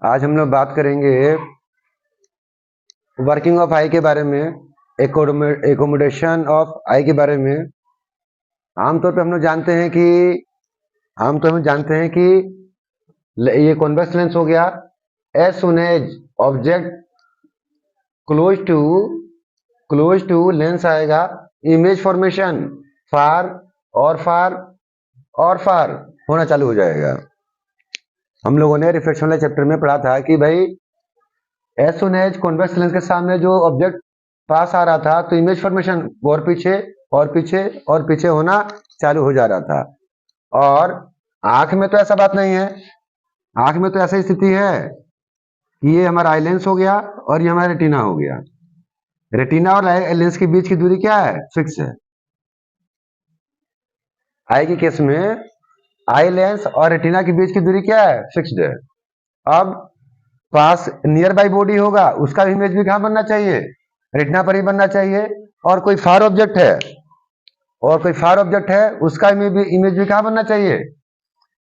आज हम लोग बात करेंगे वर्किंग ऑफ आई के बारे में, एकोमोडेशन ऑफ आई के बारे में। आमतौर पे हम लोग जानते हैं कि ये कॉन्वेक्स लेंस हो गया। As soon as object close to lens आएगा, इमेज फॉर्मेशन फार और फार होना चालू हो जाएगा। हम लोगों ने रिफ्लेक्शन वाले चैप्टर में पढ़ा था कि भाई as soon as convex lens के सामने जो ऑब्जेक्ट पास आ रहा था तो इमेज फॉर्मेशन और पीछे होना चालू हो जा रहा था। और आंख में तो ऐसा बात नहीं है, आंख में तो ऐसी स्थिति है कि ये हमारा आई लेंस हो गया और ये हमारा रेटिना हो गया। रेटिना और आई लेंस के बीच की दूरी क्या है? फिक्स है। आई के केस में आई लेंस और रेटिना के बीच की दूरी क्या है? फिक्स्ड है। अब पास नियर बाई बॉडी होगा, उसका इमेज भी कहां बनना चाहिए? रेटिना पर ही बनना चाहिए। और कोई फार ऑब्जेक्ट है उसका इमेज भी कहां बनना चाहिए?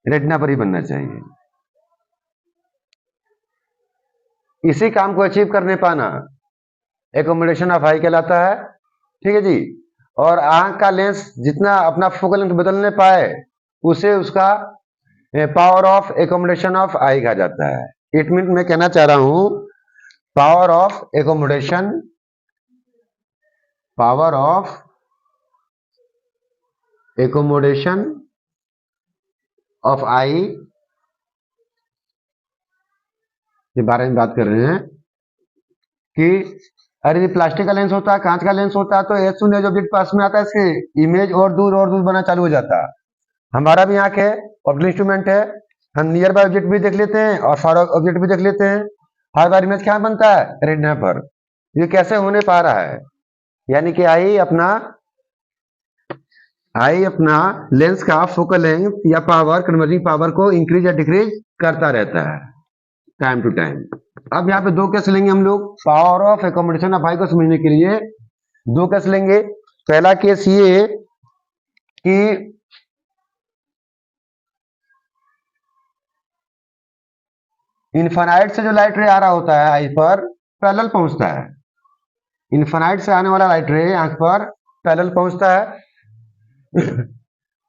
रेटिना पर ही बनना चाहिए। इसी काम को अचीव करने पाना एकोमोडेशन ऑफ आई कहलाता है। ठीक है जी। और आंख का लेंस जितना अपना फोकल लेंथ बदलने पाए उसे उसका पावर ऑफ एकोमोडेशन ऑफ आई कहा जाता है। इट मीन मैं कहना चाह रहा हूं पावर ऑफ एकोमोडेशन ऑफ आई के बारे में बात कर रहे हैं कि अरे प्लास्टिक का लेंस होता है, कांच का लेंस होता है, तो एज सुन एज ऑब्जेक्ट पास में आता है इसके इमेज और दूर बनना चालू हो जाता है। हमारा भी आंख है, ऑप्टिकल इंस्ट्रूमेंट है, हम नियर बाय ऑब्जेक्ट भी देख लेते हैं और फार ऑब्जेक्ट भी देख लेते हैं। हर बार इमेज क्या बनता है? रेटिना पर। ये कैसे होने पा रहा है? यानी कि आई अपना लेंस का फोकल लेंथ या कन्वर्जिंग पावर को इंक्रीज या डिक्रीज करता रहता है टाइम टू टाइम। अब यहाँ पे दो केस लेंगे हम लोग पावर ऑफ एकोमोडेशन ऑफ आई को समझने के लिए। दो केस लेंगे। पहला केस ये कि इन्फानाइट से जो लाइट रे आ रहा होता है आई पर पैरेलल पहुंचता है। इन्फानाइट से आने वाला लाइट रे आंख पर पैरेलल पहुंचता है।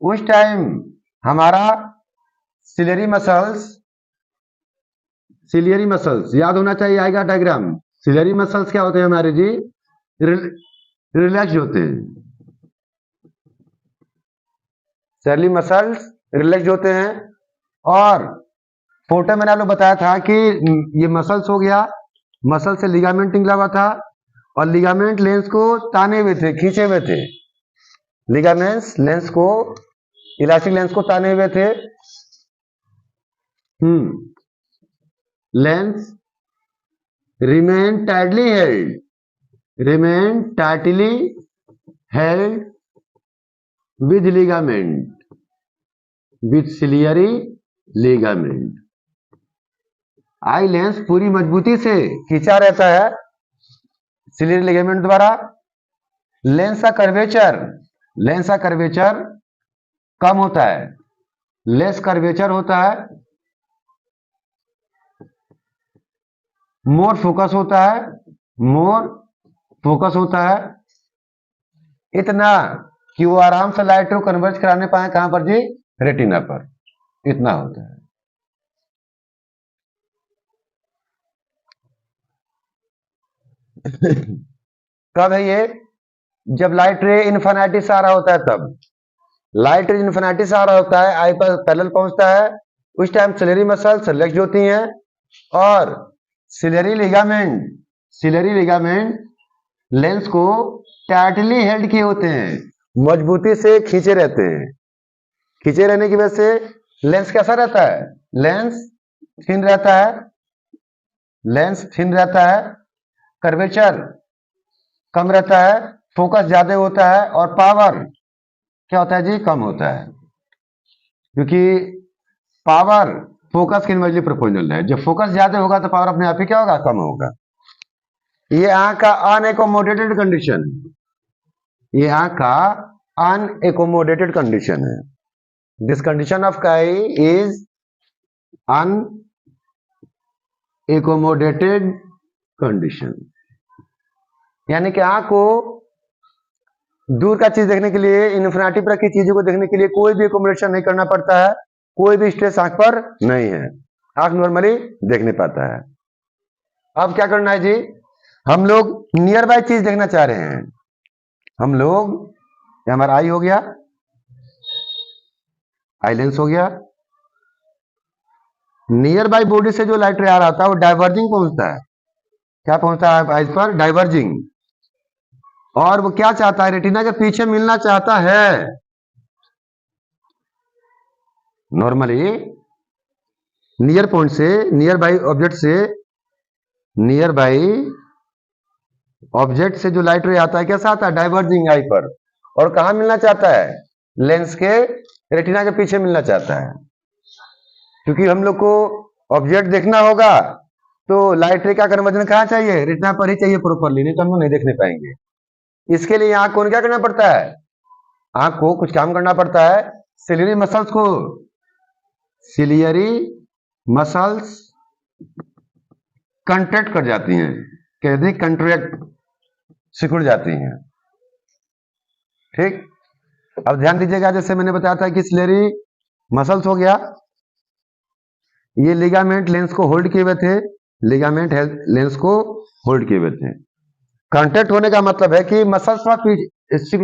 उस टाइम हमारा सिलियरी मसल्स याद होना चाहिए, आएगा डायग्राम। सिलियरी मसल्स क्या होते हैं हमारे जी? रिलैक्स होते हैं। सिलियरी मसल्स रिलैक्स होते हैं। और फोटो मैंने आप लोग बताया था कि ये मसल्स हो गया, मसल से लिगामेंट निकला हुआ था और लिगामेंट लेंस को ताने हुए थे, खींचे हुए थे। लिगामेंट्स लेंस को, इलास्टिक लेंस को ताने हुए थे। Lens remain tightly held with ciliary ligament। Eye lens पूरी मजबूती से खींचा रहता है सिलियरी लिगामेंट द्वारा। लेंस का कर्वेचर कम होता है, लेस कर्वेचर होता है, मोर फोकस होता है, इतना कि वो आराम से लाइट को कन्वर्ज कराने पाए कहां पर जी? रेटिना पर। इतना होता है। कब है ये? जब लाइट रे इन्फिनिटी से आ रहा होता है, तब लाइट रे इन्फिनिटी से आ रहा होता है, आई पर पैरेलल पहुंचता है। उस टाइम सिलियरी मसल्स रिलैक्स होती हैं और सिलियरी लिगामेंट लेंस को टाइटली हेल्ड किए होते हैं, मजबूती से खींचे रहते हैं। खींचे रहने की वजह से लेंस कैसा रहता है? लेंस थिन रहता है, कर्वेचर कम रहता है, फोकस ज्यादा होता है और पावर क्या होता है जी? कम होता है। क्योंकि पावर फोकस के इनवर्सली प्रोपोर्शनल है। जब फोकस ज्यादा होगा तो पावर अपने आप ही क्या होगा? कम होगा। ये आंख का अनएकोमोडेटेड कंडीशन है। दिस कंडीशन ऑफ काई इज एकोमोडेटेड कंडीशन, यानी कि आंख को दूर का चीज देखने के लिए, इन्फिनिटी पर की चीजों को देखने के लिए कोई भी एकोमोडेशन नहीं करना पड़ता है, कोई भी स्ट्रेस आंख पर नहीं है, आंख नॉर्मली देखने पाता है। अब क्या करना है जी, हम लोग नियर बाय चीज देखना चाह रहे हैं। हम लोग, हमारा आई हो गया, आई लेंस हो गया, नियर बाय बॉडी से जो लाइट रे आ रहा था वो डाइवर्जिंग पहुंचता है, क्या पहुंचता है आइज पर, डाइवर्जिंग, और वो क्या चाहता है, रेटिना के पीछे मिलना चाहता है। नॉर्मली नियर पॉइंट से, नियर बाई ऑब्जेक्ट से, नियर बाई ऑब्जेक्ट से जो लाइट रे आता है कैसा आता है, डाइवर्जिंग आई पर, और कहा मिलना चाहता है, लेंस के रेटिना के पीछे मिलना चाहता है। क्योंकि हम लोग को ऑब्जेक्ट देखना होगा तो लाइट रे का कन्वर्जन कहाँ चाहिए, रेटिना पर ही चाहिए प्रॉपरली, नहीं तो हम लोग नहीं देखने पाएंगे। इसके लिए आंख को क्या करना पड़ता है, आंख को कुछ काम करना पड़ता है, सिलियरी मसल्स को, सिलियरी मसल्स कंट्रैक्ट कर जाती हैं, कहते कंट्रैक्ट, सिकुड़ जाती हैं। ठीक, अब ध्यान दीजिएगा, जैसे मैंने बताया था कि सिलियरी मसल्स हो गया, ये लिगामेंट लेंस को होल्ड किए हुए थे, लिगामेंट लेंस को होल्ड किए हुए थे। कांटेक्ट होने का मतलब है कि मसल्स का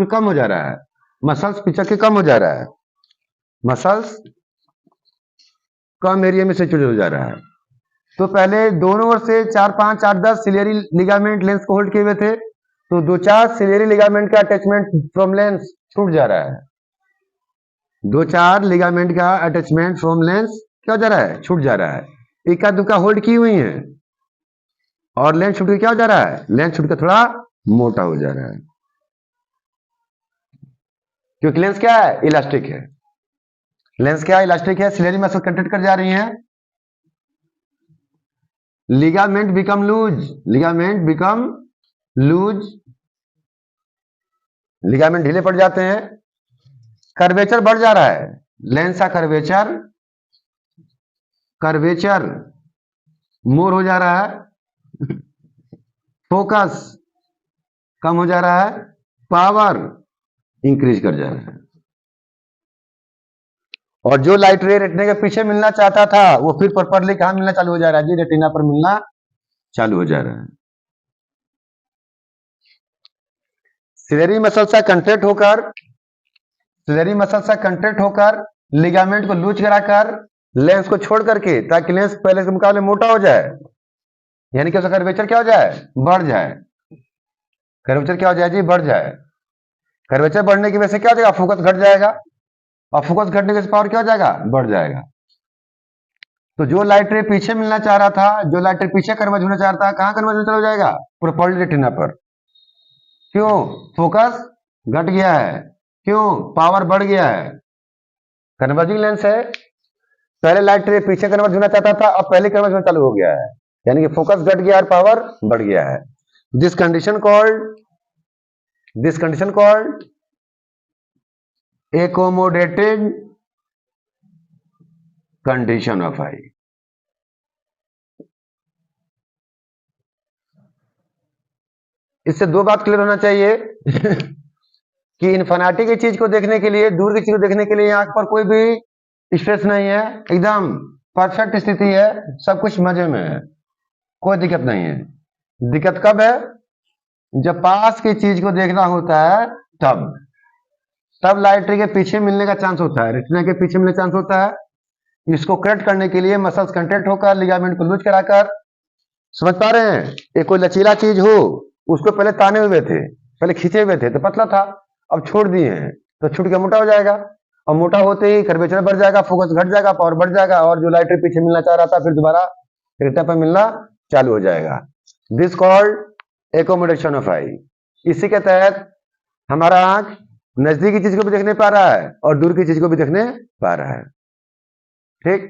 कम हो जा रहा है, मसल्स पिचक के कम हो जा रहा है, मसल्स कम एरिया में सिकुड़ हो जा रहा है। तो पहले दोनों ओर से 4, 5, 8, 10 सिलियरी लिगामेंट लेंस को होल्ड किए हुए थे, तो 2-4 सिलियरी लिगामेंट का अटैचमेंट फ्रॉम लेंस छूट जा रहा है, 2-4 लिगामेंट का अटैचमेंट फ्रॉम लेंस क्या हो जा रहा है, छूट जा रहा है। इक्का दुक्का होल्ड की हुई है और लेंस छूट के क्या हो जा रहा है, लेंस छूट के थोड़ा मोटा हो जा रहा है, क्योंकि लेंस क्या है, इलास्टिक है, लेंस क्या है, इलास्टिक है, सिलियरी मसल कंट्रैक्ट कर जा रही है, ligament become loose, ligament become loose, ligament ढीले पड़ जाते हैं, कर्वेचर बढ़ जा रहा है, लेंस का कर्वेचर, कर्वेचर मोर हो जा रहा है, फोकस कम हो जा रहा है, पावर इंक्रीज कर जा रहा है, और जो लाइट रे रेटिना के पीछे मिलना चाहता था वो फिर प्रॉपरली कहां मिलना चालू हो जा रहा है जी, रेटिना पर मिलना चालू हो जा रहा है। सिलेरी मसल से कंट्रैक्ट होकर, सिलेरी मसल से कंट्रैक्ट होकर लिगामेंट को लूज कराकर लेंस को छोड़ करके, ताकि लेंस पहले के मुकाबले मोटा हो जाए, यानी कि उसका कर्वेचर क्या हो जाए, बढ़ जाए, कर्वेचर क्या हो जाए जी, बढ़ जाए। कर्वेचर बढ़ने की वजह से क्या हो जाएगा, फोकस घट जाएगा, और फोकस घटने के पावर क्या हो जाएगा, बढ़ जाएगा। तो जो लाइट रे पीछे मिलना चाह रहा था, जो लाइट रे पीछे कन्वर्ज होना चाह रहा था, कहां कन्वर्ज होना चालू हो जाएगा, प्रोपर्ली रेटिना पर। क्यों, फोकस घट गया है, क्यों, पावर बढ़ गया है, कन्वर्जिंग लेंस है, पहले लाइट रे पीछे कन्वर्ज होना चाहता था, अब पहले कन्वर्ज होना चालू हो गया है, यानी कि फोकस घट गया और पावर बढ़ गया है। This condition called accommodated condition of eye। इससे दो बात क्लियर होना चाहिए कि इन्फिनिटी की चीज को देखने के लिए, दूर की चीज को देखने के लिए आंख पर कोई भी स्ट्रेस नहीं है, एकदम परफेक्ट स्थिति है, सब कुछ मजे में है, कोई दिक्कत नहीं है। दिक्कत कब है, जब पास की चीज को देखना होता है तब लाइट रे के पीछे मिलने का चांस होता है, रेटिना के पीछे मिलने का चांस होता है। इसको करेक्ट करने के लिए मसल्स कंट्रैक्ट होकर, लिगामेंट को लूज कराकर, समझ पा रहे हैं, एक कोई लचीला चीज हो, उसको पहले ताने हुए थे, पहले खींचे हुए थे तो पतला था, अब छोड़ दिए हैं तो छूट के मोटा हो जाएगा, और मोटा होते ही कर्वेचर बढ़ जाएगा, फोकस घट जाएगा, पावर बढ़ जाएगा, और जो लाइट रे पीछे मिलना चाह रहा था फिर दोबारा रेटिना पर मिलना चालू हो जाएगा। दिस कॉल्ड एकोमोडेशन ऑफ आई। इसी के तहत हमारा आंख नजदीकी चीज को भी देखने पा रहा है और दूर की चीज को भी देखने पा रहा है। ठीक।